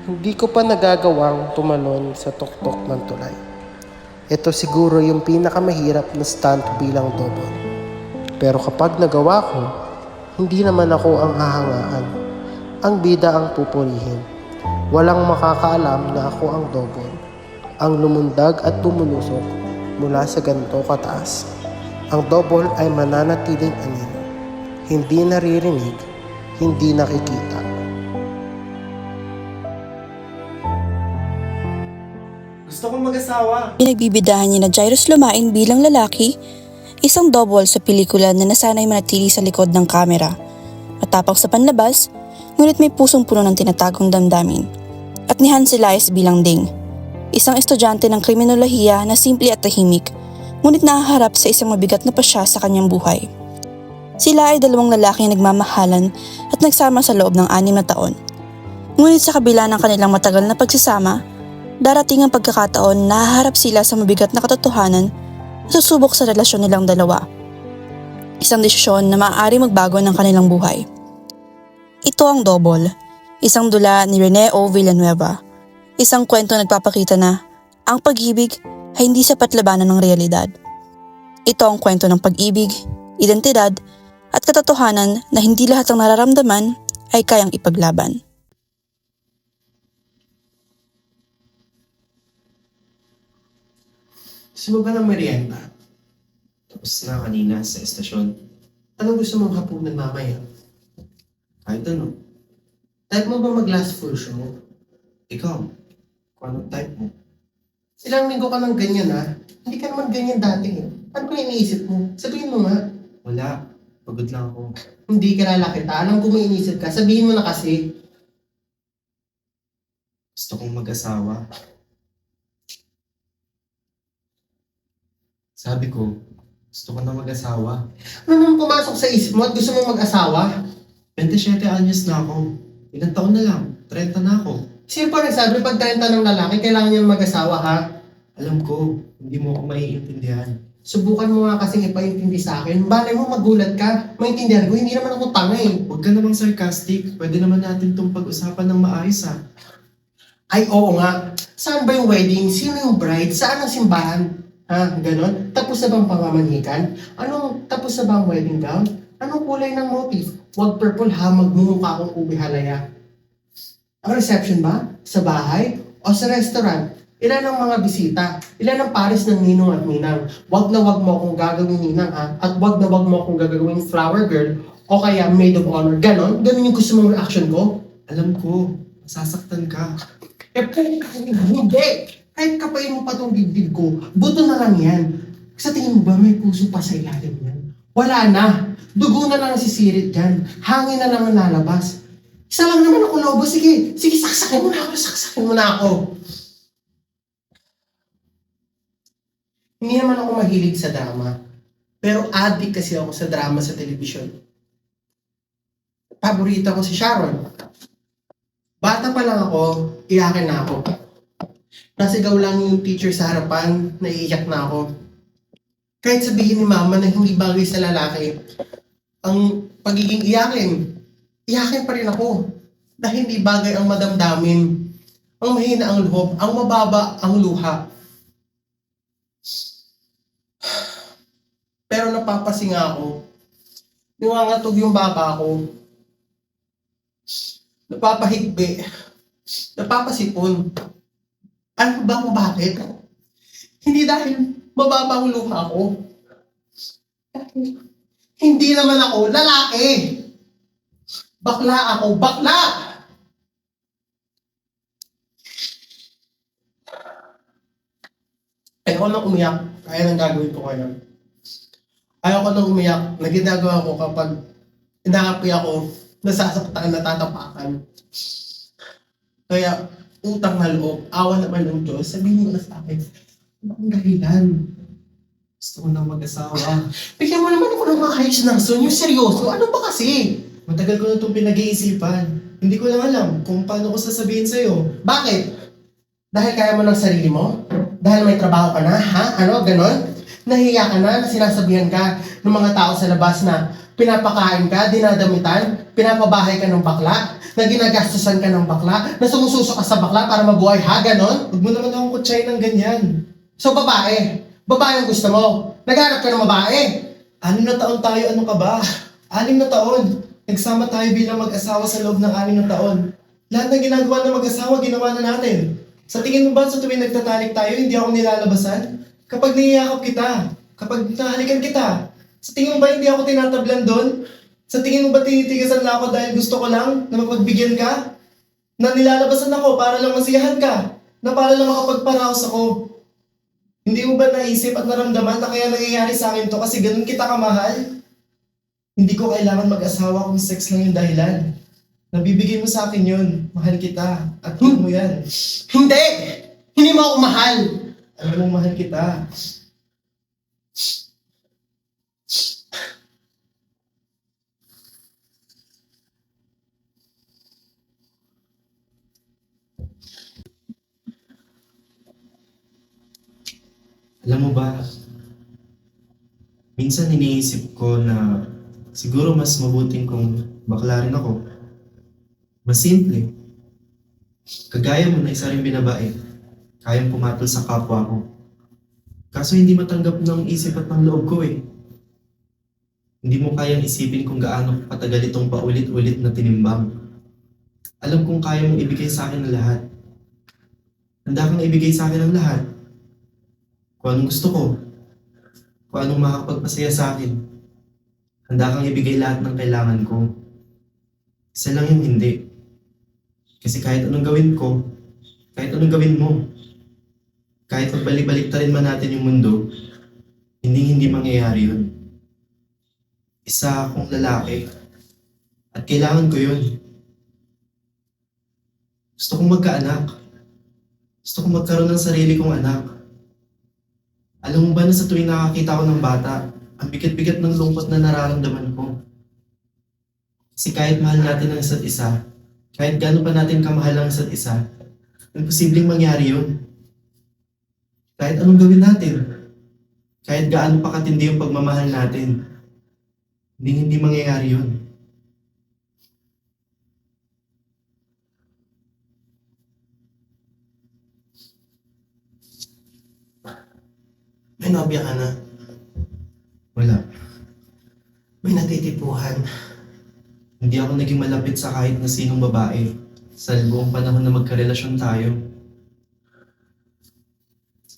Hindi ko pa nagagawang tumalon sa tuktok ng tulay. Ito siguro yung pinakamahirap na stunt bilang double. Pero kapag nagawa ko, hindi naman ako ang hahangaan. Ang bida ang pupurihin. Walang makakaalam na ako ang double. Ang lumundag at bumulusok mula sa ganito kataas. Ang double ay mananatiling anino. Hindi naririnig, hindi nakikita. Gusto kong mag-asawa. Pinagbibidahan niya na Jairus lumain bilang lalaki, isang double sa pelikula na nasanay manatili sa likod ng kamera. Matapang sa panlabas, ngunit may pusong puno ng tinatagong damdamin. At ni Hans Elias bilang Ding, isang estudyante ng kriminolohiya na simple at tahimik, ngunit nahaharap sa isang mabigat na pasya sa kanyang buhay. Sila ay dalawang lalaki na nagmamahalan at nagsama sa loob ng 6 na taon. Ngunit sa kabila ng kanilang matagal na pagsasama, darating ang pagkakataon na haharap sila sa mabigat na katotohanan na susubok sa relasyon nilang dalawa. Isang desisyon na maaari magbago ng kanilang buhay. Ito ang Double, isang dula ni Rene O. Villanueva. Isang kwento nagpapakita na ang pag-ibig ay hindi sapat labanan ng realidad. Ito ang kwento ng pag-ibig, identidad, at katotohanan na hindi lahat ng nararamdaman ay kayang ipaglaban. Gusto mo ba ng merienda? Tapos na kanina sa estasyon. Anong gusto mong hapunan mamaya? Kahit ano. Type mo ba mag-last full show? Ikaw, kung anong type mo. Ilang linggo ka ng ganyan ha? Hindi ka naman ganyan dati eh. Ano ba iniisip mo? Sabihin mo nga. Wala. Pagod lang ako. Hindi kilala kita. Alam ko may iniisip ka. Sabihin mo na kasi. Gusto kong mag-asawa. Sabi ko, gusto ko na mag-asawa. Ano naman pumasok sa isip mo at gusto mo mag-asawa? 27 anyos na ako. Ilang taon na lang. 30 na ako. Sino pa nagsabi pag 30 ng lalaki, kailangan niya mag-asawa ha? Alam ko, hindi mo ako maiintindihan. Subukan mo nga kasing ipaintindi sa akin. Balay mo magulat ka. Maintindihan ko, hindi naman ako tanga eh. Huwag ka namang sarcastic. Pwede naman natin itong pag-usapan ng maayos ha. Ay oo nga. Saan ba yung wedding? Sino yung bride? Saan ang simbahan? Ha? Ganon? Tapos na bang pamamanhikan? Tapos na bang wedding gown? Anong kulay ng motif? Huwag purple ha, magmumukha akong ubi halaya. Ang reception ba? Sa bahay? O sa restaurant? Ilan ang mga bisita? Ilan ang pares ng ninong at ninang? Wag na wag mo akong gagawin ninang ha? At wag na wag mo akong gagawin flower girl o kaya maid of honor. Ganon? Ganon yung gusto mong reaction ko? Alam ko, masasaktan ka. Eh, hindi! Kahit kapain mo pa tong dibdib ko, buto na lang yan. Sa tingin mo ba may puso pa sa ilalim yan? Wala na! Dugo na lang sisirit dyan. Hangin na lang ang lalabas. Isa lang naman ako lobo. Sige, saksakin mo na ako. Saksakin mo na ako. Hindi naman ako mahilig sa drama. Pero addict kasi ako sa drama sa telebisyon. Paborito ko si Sharon. Bata pa lang ako, iyakin na ako. Nasigaw lang yung teacher sa harapan, naiiyak na ako. Kahit sabihin ni mama na hindi bagay sa lalaki, ang pagiging iyakin pa rin ako. Dahil hindi bagay ang madamdamin. Ang mahina ang loob, ang mababa ang luha. Pero napapasinga ako. Nangangatog yung baba ko. Napapahigbi. Napapasipon. Ano ba kung bakit? Hindi dahil mababa ang luha ko. Dahil hindi naman ako lalaki. Bakla ako, bakla! Ayoko nang umiyak, kaya nang gagawin ko ngayon. Ayoko nang umiyak na ginagawa ko kapag inaapi ako, nasasaktan, natatapakan. Kaya, utang na loob, awa naman ng Diyos, sabihin mo na sa akin, ano ang dahilan? Gusto ko na mag-asawa. Bigyan mo naman ako ng mga ayos na rason, yung seryoso, ano ba kasi? Matagal ko na itong pinag-iisipan. Hindi ko lang alam kung paano ko sasabihin sa'yo. Bakit? Dahil kaya mo ng sarili mo? Dahil may trabaho ka na, ha? Ano, ganon? Nahiya ka na sinasabihan ka ng mga tao sa labas na Pinapakain ka, dinadamitan, pinapabahay ka ng bakla, na ginagastusan ka ng bakla, na sumususo ka sa bakla para mabuhay, ha? Ganon? Huwag mo naman akong kutsay ng ganyan. So, babae. Babae ang gusto mo. Naghanap ka ng babae. 6 na taon tayo, ano ka ba? 6 na taon. Nagsama tayo bilang mag-asawa sa loob ng 6 na taon. Lahat ng ginagawa ng mag-asawa, ginawa na natin. Sa tingin mo ba sa tuwing nagtatalik tayo, hindi ako nilalabasan? Kapag niyayakap kita, kapag nahalikan kita, sa tingin mo ba hindi ako tinatablan doon? Sa tingin mo ba tinitigasan na ako dahil gusto ko lang na mapagbigyan ka? Na nilalabasan ako para lang masiyahan ka? Na para lang makapagparaos ako? Hindi mo ba naisip at naramdaman na kaya nangyayari sa akin to kasi ganun kita kamahal? Hindi ko kailangan mag-asawa kung sex lang yung dahilan. Nabibigay mo sa akin yun. Mahal kita. At yun mo yan. Hindi! Hindi mo ako mahal. Alam mo, mahal kita. Alam mo ba, minsan iniisip ko na siguro mas mabuting kung bakla rin ako. Mas simple. Kagaya mo na isa rin binabae, kayang pumatol sa kapwa ko. Kaso hindi matanggap ng isip at ng loob ko eh. Hindi mo kayang isipin kung gaano katagal itong paulit-ulit na tinimbang. Alam kong kaya mong ibigay sa akin ang lahat. Handa kang ibigay sa akin ang lahat. Kung anong gusto ko, kung anong makakapagpasaya sa akin, handa kang ibigay lahat ng kailangan ko. Isa lang yung hindi. Kasi kahit anong gawin ko, kahit anong gawin mo, kahit magbalik-balik ta rin man natin yung mundo, hindi mangyayari yun. Isa akong lalaki, at kailangan ko yun. Gusto kong magkaanak. Gusto kong magkaroon ng sarili kong anak. Alam mo ba na sa tuwing nakakita ko ng bata, ang bigat-bigat ng lungkot na nararamdaman ko. Kasi kahit mahal natin ang isa't isa, kahit gaano pa natin kamahal ang isa't isa, imposibleng mangyari yun. Kahit anong gawin natin, kahit gaano pa katindi yung pagmamahal natin, hindi mangyayari yun. May nobya ka na. Wala. May natitipuhan. Hindi ako naging malapit sa kahit na sinong babae sa buong panahon na magkarelasyon tayo.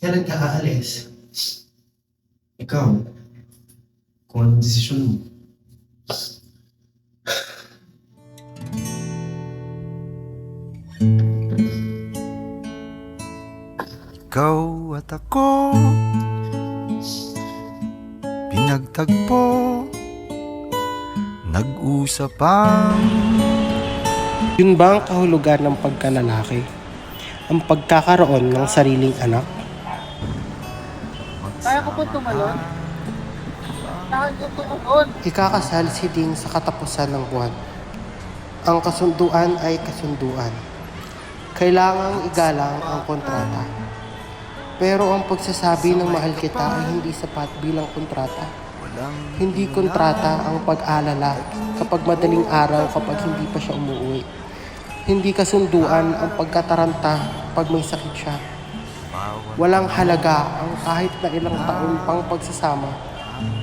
Kailan ka aalis? Ikaw, kung anong desisyon mo. Ikaw at ako pinagtagpo, nag-usapang Yun ba ang kahulugan ng pagkalalaki? Ang pagkakaroon ng sariling anak? Kaya ko po tumalon. Kaya ko tumalon. Ikakasal si Ding sa katapusan ng buwan. Ang kasunduan ay kasunduan. Kailangang igalang ang kontrata. Pero ang pagsasabi ng mahal kita ay hindi sapat bilang kontrata. Hindi kontrata ang pag-alala kapag madaling araw kapag hindi pa siya umuwi. Hindi kasunduan ang pagkataranta pag may sakit siya. Walang halaga ang kahit na ilang taon pang pagsasama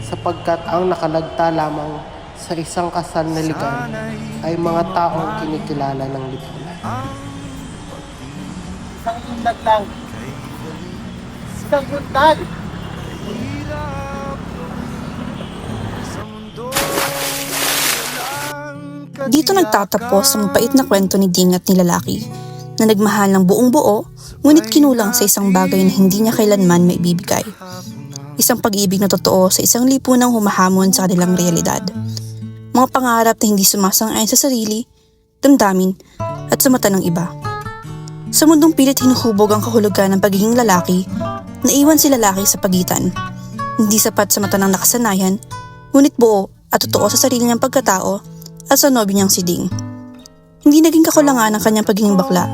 sapagkat ang nakalagta lamang sa isang kasal na legal ay mga taong kinikilala ng lipunan. Isang undag lang. Isang undag. Dito nagtatapos ang mapait na kwento ni Ding at ni lalaki na nagmahal ng buong buo ngunit kinulang sa isang bagay na hindi niya kailanman maibibigay. Isang pag-ibig na totoo sa isang lipunang humahamon sa kanilang realidad. Mga pangarap na hindi sumasang-ayon sa sarili, damdamin at sa mata ng iba. Sa mundong pilit hinuhubog ang kahulugan ng pagiging lalaki, naiwan si lalaki sa pagitan. Hindi sapat sa mata ng nakasanayan, ngunit buo at totoo sa sarili niyang pagkatao at sa nobyo niyang si Ding. Hindi naging kakulangan ang kanyang pagiging bakla,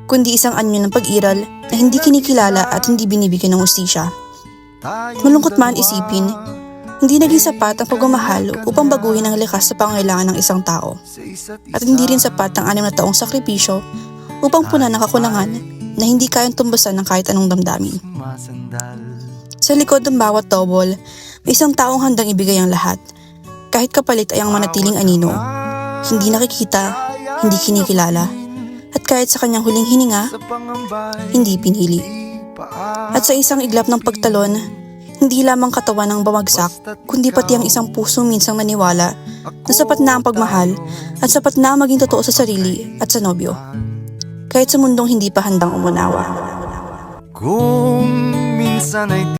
kundi isang anyo ng pag-iral na hindi kinikilala at hindi binibigyan ng ustisya. Malungkot man isipin, Hindi naging sapat ang pagmamahal upang baguhin ang likas sa pangailangan ng isang tao. At hindi rin sapat ang 6 na taong sakripisyo upang punan ang kakulangan na hindi kayang tumbasan ng kahit anong damdamin. Sa likod ng bawat double, may isang taong handang ibigay ang lahat. Kahit kapalit ay ang manatiling anino. Hindi nakikita, hindi kinikilala, at kahit sa kanyang huling hininga, hindi pinili. At sa isang iglap ng pagtalon, hindi lamang katawan ang bumagsak, kundi pati ang isang puso minsang naniwala na sapat na ang pagmahal at sapat na ang maging totoo sa sarili at sa nobyo. Kahit sa mundong hindi pa handang umunawa. Kung minsan ay